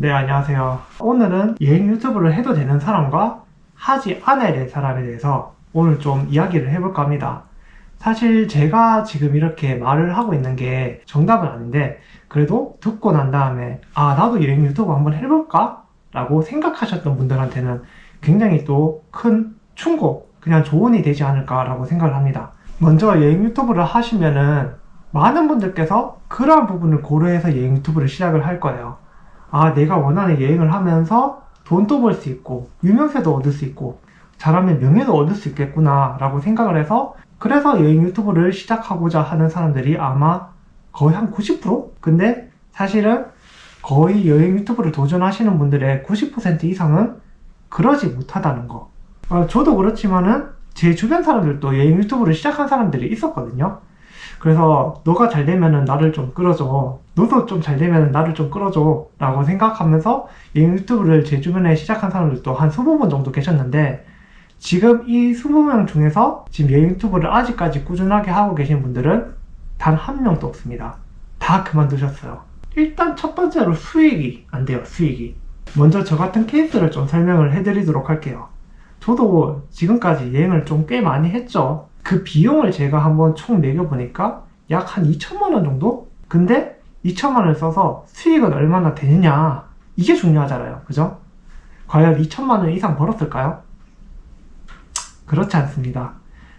네, 안녕하세요. 오늘은 여행 유튜브를 해도 되는 사람과 하지 않아야 될 사람에 대해서 오늘 좀 이야기를 해볼까 합니다. 사실 제가 지금 이렇게 말을 하고 있는 게 정답은 아닌데, 그래도 듣고 난 다음에 나도 여행 유튜브 한번 해볼까? 라고 생각하셨던 분들한테는 굉장히 또 큰 충고, 그냥 조언이 되지 않을까라고 생각을 합니다. 먼저 여행 유튜브를 하시면은 많은 분들께서 그러한 부분을 고려해서 여행 유튜브를 시작을 할 거예요. 내가 원하는 여행을 하면서 돈도 벌 수 있고 유명세도 얻을 수 있고 잘하면 명예도 얻을 수 있겠구나 라고 생각을 해서, 그래서 여행 유튜브를 시작하고자 하는 사람들이 아마 거의 한 90%? 근데 사실은 거의 여행 유튜브를 도전하시는 분들의 90% 이상은 그러지 못하다는 거. 저도 그렇지만은 제 주변 사람들도 여행 유튜브를 시작한 사람들이 있었거든요. 그래서 너가 잘 되면은 나를 좀 끌어줘, 너도 좀 잘 되면은 나를 좀 끌어줘 라고 생각하면서 여행 유튜브를 제 주변에 시작한 사람들도 한 20분 정도 계셨는데, 지금 이 20명 중에서 지금 여행 유튜브를 아직까지 꾸준하게 하고 계신 분들은 단 한 명도 없습니다. 다 그만두셨어요. 일단 첫 번째로 수익이 안 돼요. 수익이. 먼저 저 같은 케이스를 좀 설명을 해드리도록 할게요. 저도 지금까지 여행을 좀 꽤 많이 했죠. 그 비용을 제가 한번 총 매겨보니까 약 한 2천만 원 정도? 근데 2천만 원을 써서 수익은 얼마나 되느냐, 이게 중요하잖아요. 그죠? 과연 2천만 원 이상 벌었을까요? 그렇지 않습니다.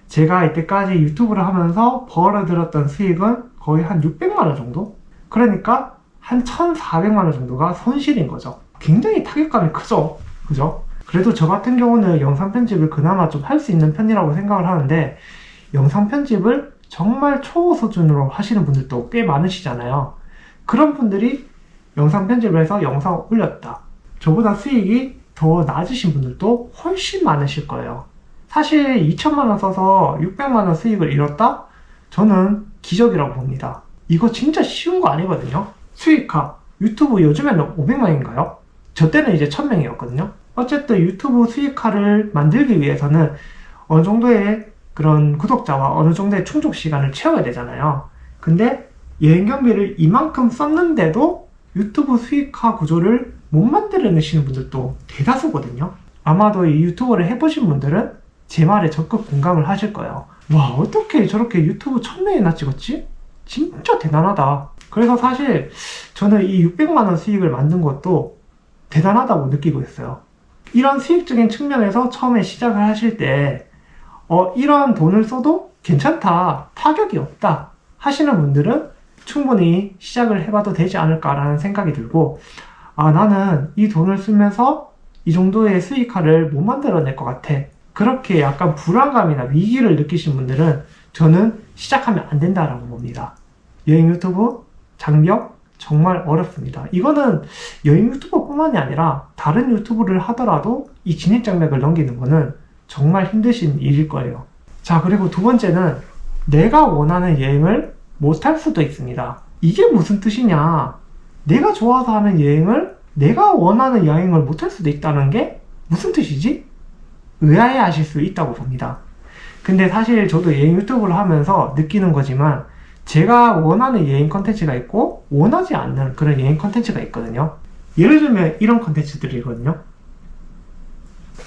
제가 이때까지 유튜브를 하면서 벌어들였던 수익은 거의 한 600만 원 정도? 그러니까 한 1,400만 원 정도가 손실인 거죠. 굉장히 타격감이 크죠? 그죠? 그래도 저 같은 경우는 영상 편집을 그나마 좀 할 수 있는 편이라고 생각을 하는데, 영상 편집을 정말 초보 수준으로 하시는 분들도 꽤 많으시잖아요. 그런 분들이 영상 편집을 해서 영상을 올렸다. 저보다 수익이 더 낮으신 분들도 훨씬 많으실 거예요. 사실 2천만 원 써서 600만 원 수익을 잃었다? 저는 기적이라고 봅니다. 이거 진짜 쉬운 거 아니거든요. 수익화, 유튜브 요즘에는 500만인가요? 저 때는 이제 1000명이었거든요. 어쨌든 유튜브 수익화를 만들기 위해서는 어느 정도의 그런 구독자와 어느 정도의 충족 시간을 채워야 되잖아요. 근데 여행 경비를 이만큼 썼는데도 유튜브 수익화 구조를 못 만들어내시는 분들도 대다수거든요. 아마도 이 유튜브를 해보신 분들은 제 말에 적극 공감을 하실 거예요. 와, 어떻게 저렇게 유튜브 1000명이나 찍었지? 진짜 대단하다. 그래서 사실 저는 이 600만원 수익을 만든 것도 대단하다고 느끼고 있어요. 이런 수익적인 측면에서 처음에 시작을 하실 때 이런 돈을 써도 괜찮다, 타격이 없다 하시는 분들은 충분히 시작을 해봐도 되지 않을까라는 생각이 들고, 나는 이 돈을 쓰면서 이 정도의 수익화를 못 만들어낼 것 같아, 그렇게 약간 불안감이나 위기를 느끼신 분들은 저는 시작하면 안 된다라고 봅니다. 여행 유튜브 장벽 정말 어렵습니다. 이거는 여행 유튜버 뿐만이 아니라 다른 유튜브를 하더라도 이 진입 장벽을 넘기는 거는 정말 힘드신 일일 거예요. 자, 그리고 두 번째는 내가 원하는 여행을 못할 수도 있습니다. 이게 무슨 뜻이냐? 내가 좋아서 하는 여행을, 내가 원하는 여행을 못할 수도 있다는 게 무슨 뜻이지? 의아해 하실 수 있다고 봅니다. 근데 사실 저도 여행 유튜브를 하면서 느끼는 거지만, 제가 원하는 여행 컨텐츠가 있고 원하지 않는 그런 여행 컨텐츠가 있거든요. 예를 들면 이런 컨텐츠들이거든요.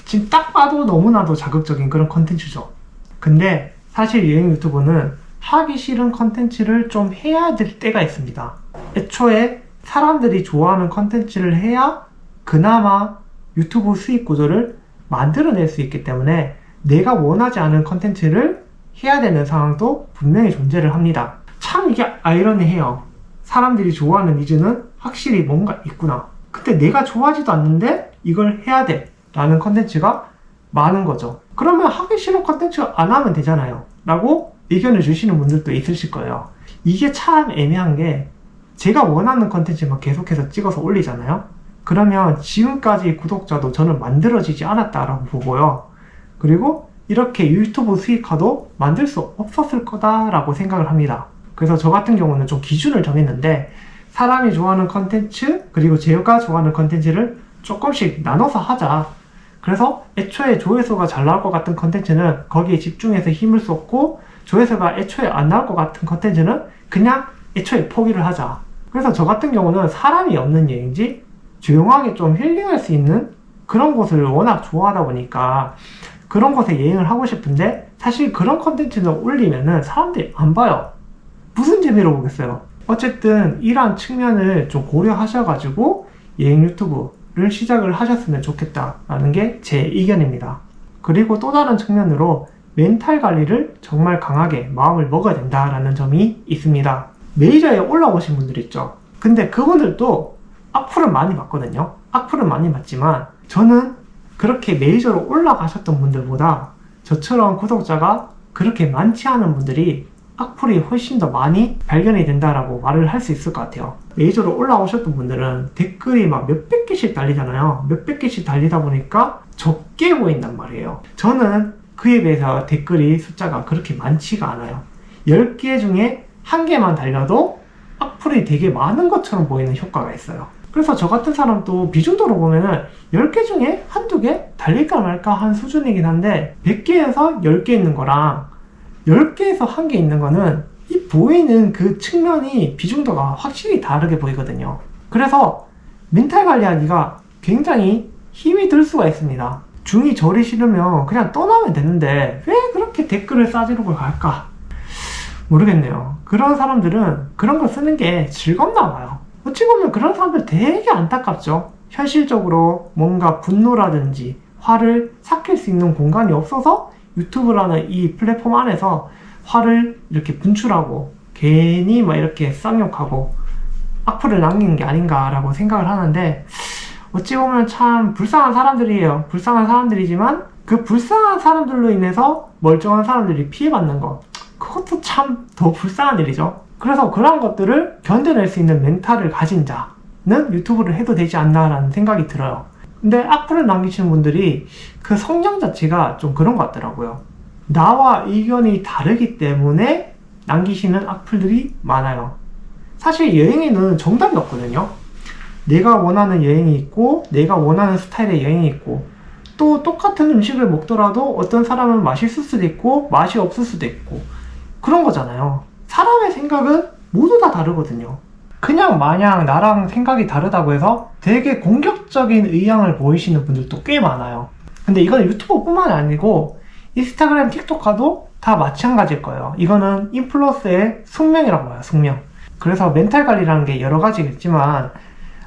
지금 딱 봐도 너무나도 자극적인 그런 컨텐츠죠. 근데 사실 여행 유튜브는 하기 싫은 컨텐츠를 좀 해야 될 때가 있습니다. 애초에 사람들이 좋아하는 컨텐츠를 해야 그나마 유튜브 수익 구조를 만들어낼 수 있기 때문에 내가 원하지 않은 컨텐츠를 해야 되는 상황도 분명히 존재를 합니다. 참 이게 아이러니해요. 사람들이 좋아하는 니즈는 확실히 뭔가 있구나. 근데 내가 좋아하지도 않는데 이걸 해야 돼 라는 컨텐츠가 많은 거죠. 그러면 하기 싫은 컨텐츠 안 하면 되잖아요 라고 의견을 주시는 분들도 있으실 거예요. 이게 참 애매한 게, 제가 원하는 컨텐츠만 계속해서 찍어서 올리잖아요. 그러면 지금까지 구독자도 저는 만들어지지 않았다라고 보고요. 그리고 이렇게 유튜브 수익화도 만들 수 없었을 거다라고 생각을 합니다. 그래서 저 같은 경우는 좀 기준을 정했는데, 사람이 좋아하는 컨텐츠 그리고 제가 좋아하는 컨텐츠를 조금씩 나눠서 하자. 그래서 애초에 조회수가 잘 나올 것 같은 컨텐츠는 거기에 집중해서 힘을 쏟고, 조회수가 애초에 안 나올 것 같은 컨텐츠는 그냥 애초에 포기를 하자. 그래서 저 같은 경우는 사람이 없는 여행지, 조용하게 좀 힐링할 수 있는 그런 곳을 워낙 좋아하다 보니까 그런 곳에 여행을 하고 싶은데, 사실 그런 컨텐츠를 올리면은 사람들이 안 봐요. 무슨 재미로 보겠어요. 어쨌든 이러한 측면을 좀 고려하셔가지고 여행 유튜브를 시작을 하셨으면 좋겠다라는 게 제 의견입니다. 그리고 또 다른 측면으로 멘탈 관리를 정말 강하게 마음을 먹어야 된다라는 점이 있습니다. 메이저에 올라오신 분들 있죠. 근데 그분들도 악플은 많이 받거든요. 악플은 많이 받지만 저는 그렇게 메이저로 올라가셨던 분들보다 저처럼 구독자가 그렇게 많지 않은 분들이 악플이 훨씬 더 많이 발견이 된다라고 말을 할 수 있을 것 같아요. 메이저로 올라오셨던 분들은 댓글이 막 몇백 개씩 달리잖아요. 몇백 개씩 달리다 보니까 적게 보인단 말이에요. 저는 그에 비해서 댓글이 숫자가 그렇게 많지가 않아요. 10개 중에 1개만 달려도 악플이 되게 많은 것처럼 보이는 효과가 있어요. 그래서 저 같은 사람도 비중도로 보면은 10개 중에 한두 개 달릴까 말까 한 수준이긴 한데, 100개에서 10개 있는 거랑 10개에서 1개 있는 거는 이 보이는 그 측면이 비중도가 확실히 다르게 보이거든요. 그래서 멘탈 관리하기가 굉장히 힘이 들 수가 있습니다. 중이 저리 싫으면 그냥 떠나면 되는데 왜 그렇게 댓글을 싸지르고 갈까? 모르겠네요. 그런 사람들은 그런 걸 쓰는 게 즐겁나 봐요. 어찌 보면 그런 사람들 되게 안타깝죠. 현실적으로 뭔가 분노라든지 화를 삭힐 수 있는 공간이 없어서 유튜브라는 이 플랫폼 안에서 화를 이렇게 분출하고 괜히 막 이렇게 쌍욕하고 악플을 남기는 게 아닌가라고 생각을 하는데, 어찌 보면 참 불쌍한 사람들이에요. 불쌍한 사람들이지만 그 불쌍한 사람들로 인해서 멀쩡한 사람들이 피해받는 것, 그것도 참 더 불쌍한 일이죠. 그래서 그런 것들을 견뎌낼 수 있는 멘탈을 가진 자는 유튜브를 해도 되지 않나라는 생각이 들어요. 근데 악플을 남기시는 분들이 그 성향 자체가 좀 그런 것 같더라고요. 나와 의견이 다르기 때문에 남기시는 악플들이 많아요. 사실 여행에는 정답이 없거든요. 내가 원하는 여행이 있고 내가 원하는 스타일의 여행이 있고, 또 똑같은 음식을 먹더라도 어떤 사람은 맛있을 수도 있고 맛이 없을 수도 있고 그런 거잖아요. 사람의 생각은 모두 다 다르거든요. 그냥 마냥 나랑 생각이 다르다고 해서 되게 공격적인 의향을 보이시는 분들도 꽤 많아요. 근데 이건 유튜버뿐만 아니고 인스타그램, 틱톡과도 다 마찬가지일 거예요. 이거는 인플루언서의 숙명이라고 봐요. 숙명. 그래서 멘탈 관리라는 게 여러 가지겠지만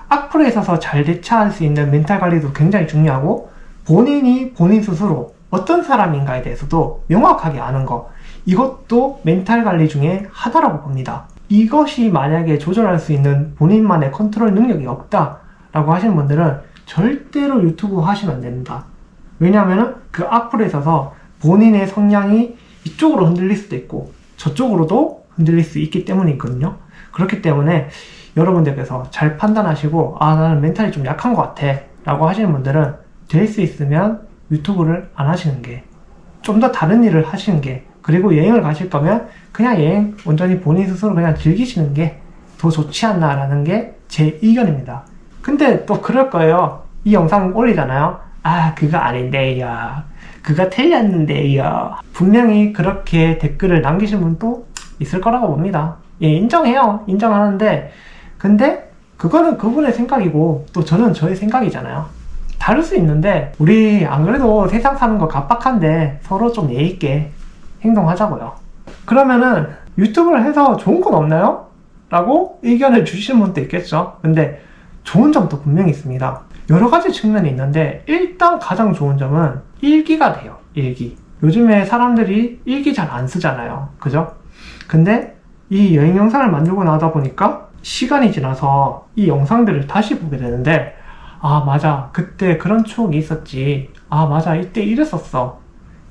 악플에 있어서 잘 대처할 수 있는 멘탈 관리도 굉장히 중요하고, 본인이 본인 스스로 어떤 사람인가에 대해서도 명확하게 아는 거, 이것도 멘탈 관리 중에 하나라고 봅니다. 이것이 만약에 조절할 수 있는 본인만의 컨트롤 능력이 없다라고 하시는 분들은 절대로 유튜브 하시면 안 됩니다. 왜냐하면 그 악플에 있어서 본인의 성향이 이쪽으로 흔들릴 수도 있고 저쪽으로도 흔들릴 수 있기 때문이거든요. 그렇기 때문에 여러분들께서 잘 판단하시고, 나는 멘탈이 좀 약한 것 같아 라고 하시는 분들은 될 수 있으면 유튜브를 안 하시는 게, 좀 더 다른 일을 하시는 게, 그리고 여행을 가실 거면 그냥 여행 온전히 본인 스스로 그냥 즐기시는 게 더 좋지 않나라는 게 제 의견입니다. 근데 또 그럴 거예요. 이 영상 올리잖아요. 그거 아닌데요, 그거 틀렸는데요. 분명히 그렇게 댓글을 남기신 분도 있을 거라고 봅니다. 예, 인정해요. 인정하는데, 근데 그거는 그분의 생각이고 또 저는 저의 생각이잖아요. 다를 수 있는데, 우리 안 그래도 세상 사는 거 갑박한데 서로 좀 예의 있게 행동하자고요. 그러면은 유튜브를 해서 좋은 건 없나요? 라고 의견을 주시는 분도 있겠죠. 근데 좋은 점도 분명히 있습니다. 여러 가지 측면이 있는데, 일단 가장 좋은 점은 일기가 돼요. 일기. 요즘에 사람들이 일기 잘 안 쓰잖아요. 그죠? 근데 이 여행 영상을 만들고 나다 보니까 시간이 지나서 이 영상들을 다시 보게 되는데, 맞아, 그때 그런 추억이 있었지. 맞아, 이때 이랬었어.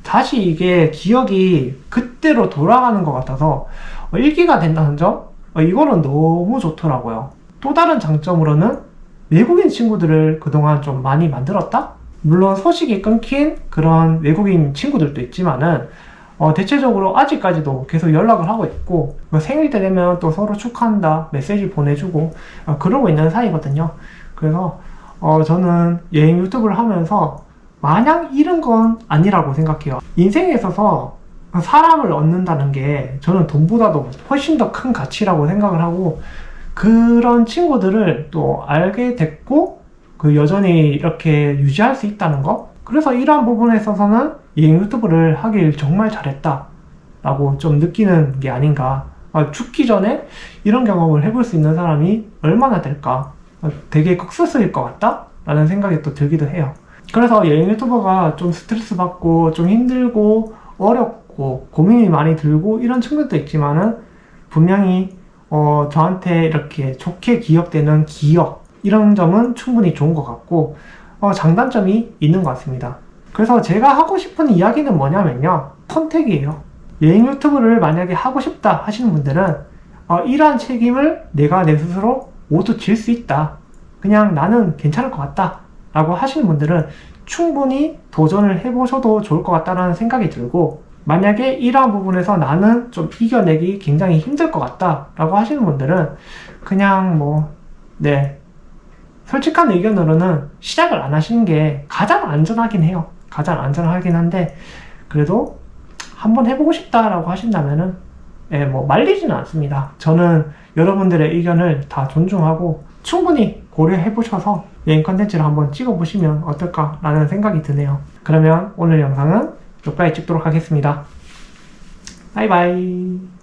다시 이게 기억이 그때로 돌아가는 것 같아서 일기가 된다는 점? 이거는 너무 좋더라고요. 또 다른 장점으로는 외국인 친구들을 그동안 좀 많이 만들었다? 물론 소식이 끊긴 그런 외국인 친구들도 있지만은 대체적으로 아직까지도 계속 연락을 하고 있고, 생일 때 되면 또 서로 축하한다 메시지 보내주고 그러고 있는 사이거든요. 그래서 저는 여행 유튜브를 하면서 마냥 잃은 건 아니라고 생각해요. 인생에 있어서 사람을 얻는다는 게 저는 돈보다도 훨씬 더 큰 가치라고 생각을 하고, 그런 친구들을 또 알게 됐고 그 여전히 이렇게 유지할 수 있다는 거. 그래서 이러한 부분에 있어서는 여행 유튜브를 하길 정말 잘했다 라고 좀 느끼는 게 아닌가. 죽기 전에 이런 경험을 해볼 수 있는 사람이 얼마나 될까. 되게 극소수일 것 같다 라는 생각이 또 들기도 해요. 그래서 여행 유튜버가 좀 스트레스 받고 좀 힘들고 어렵고 고민이 많이 들고 이런 측면도 있지만은 분명히 저한테 이렇게 좋게 기억되는 기억, 이런 점은 충분히 좋은 것 같고 장단점이 있는 것 같습니다. 그래서 제가 하고 싶은 이야기는 뭐냐면요, 선택이에요. 여행 유튜브를 만약에 하고 싶다 하시는 분들은 이러한 책임을 내가 내 스스로 모두 질 수 있다, 그냥 나는 괜찮을 것 같다 라고 하시는 분들은 충분히 도전을 해보셔도 좋을 것 같다는 생각이 들고, 만약에 이러한 부분에서 나는 좀 이겨내기 굉장히 힘들 것 같다 라고 하시는 분들은 그냥 솔직한 의견으로는 시작을 안 하시는 게 가장 안전하긴 해요. 가장 안전하긴 한데, 그래도 한번 해보고 싶다라고 하신다면은 말리지는 않습니다. 저는 여러분들의 의견을 다 존중하고 충분히 고려해보셔서 여행 컨텐츠를 한번 찍어보시면 어떨까라는 생각이 드네요. 그러면 오늘 영상은 여기까지 찍도록 하겠습니다. 바이바이.